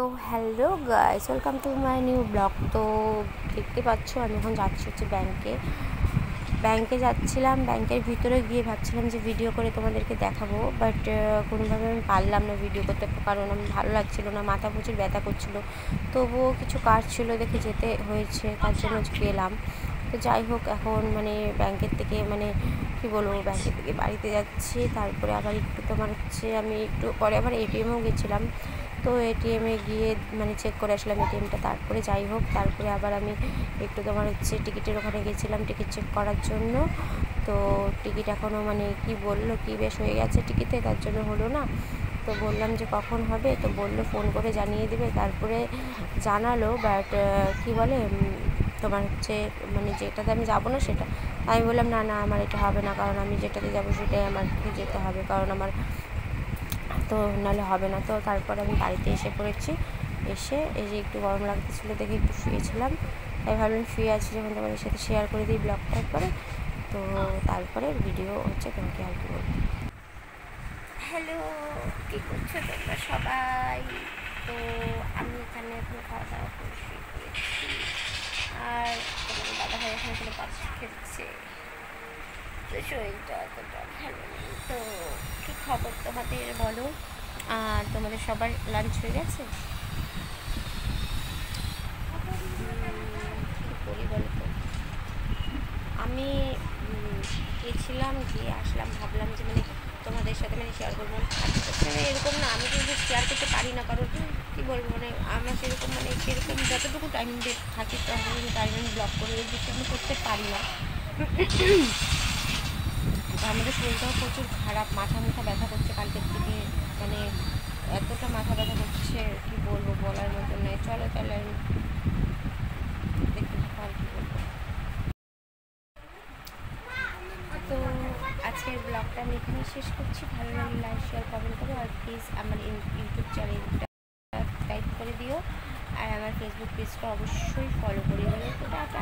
তো hello guys, welcome to my new blog. তো দেখতে পাচ্ছ আমি এখন যাচ্ছি হচ্ছে ব্যাংকে যাচ্ছিলাম। ব্যাংকের ভিতরে গিয়ে ভাবছিলাম যে ভিডিও করে তোমাদেরকে দেখাবো, বাট কোনোভাবে আমি পারলাম না ভিডিও করতে, কারণ আমি ভালো লাগছিলো না, মাথা প্রচুর ব্যথা করছিলো। তবুও কিছু কাজ ছিল দেখে যেতে হয়েছে, তার জন্য গেলাম। তো যাই হোক, এখন ব্যাংকের থেকে কী বলবো, ব্যাংকের থেকে বাড়িতে যাচ্ছি। তারপরে আবার একটু আমি একটু পরে আবার এটিএমেও গেছিলাম। তো এটিএমে গিয়ে চেক করে আসলাম এটিএমটা। তারপরে যাই হোক, তারপরে আবার আমি একটু টিকিটের ওখানে গেছিলাম টিকিট চেক করার জন্য। তো টিকিট এখনও কি বললো কি বেশ হয়ে গেছে টিকিটে, তার জন্য হলো না। তো বললাম যে কখন হবে, তো বললো ফোন করে জানিয়ে দেবে। তারপরে জানালো, বাট কি বলে যেটাতে আমি যাবো না সেটা। আমি বললাম না আমার এটা হবে না, কারণ আমি যেটাতে যাবো সেটাই আমাকে যেতে হবে, কারণ আমার তো নাহলে হবে না। তো তারপর আমি বাড়িতে এসে পড়েছি। এসে এই যে একটু গরম লাগতেছিলো দেখে একটু শুয়েছিলাম। তাই ভাবলাম শুয়ে আছি যখন তোমাদের সাথে শেয়ার করে দিই ব্লগটা একবারে। তো তারপরে ভিডিও হচ্ছে তোমাকে আর কি বলবো। হ্যালো, কী করছো তোমরা সবাই? তো আমি এখানে এখন খাওয়া দাওয়া করে শুয়ে পড়েছি, আর তোমাদের দাদা ভাই এখানে পাশে খেলছে। তো শরীরটা অতটা ভালো নেই। তো কী খবর তোমাদের বলো? আর তোমাদের সবার লাঞ্চ হয়ে গেছে? কী করি বলো তো, আমি গেছিলাম, গিয়ে আসলাম, ভাবলাম যে তোমাদের সাথে শেয়ার করবো। এরকম না, আমি কিন্তু শেয়ার করতে পারি না, কারণ কী বলবো, আমার সেরকম সেরকম যতটুকু টাইম থাকি ততটুকু টাইম আমি ব্লগ করে বেশি আমি করতে পারি না। আমাদের শরীরটাও প্রচুর খারাপ, মাথা ব্যথা করছে কালকের থেকে, এতটা মাথা ব্যথা করছে কি বলবো, বলার মতো নয়। চলো তাহলে আমি দেখতে থাকো আর কি বলবো। তো আজকের ব্লগটা আমি এখানেই শেষ করছি। ভালো লাগলে লাইক শেয়ার কমেন্ট করো, আর প্লিজ আমার ইউটিউব চ্যানেলটা সাবস্ক্রাইব করে দিও, আর আমার ফেসবুক পেজটা অবশ্যই ফলো করে দিও। তো টাটা।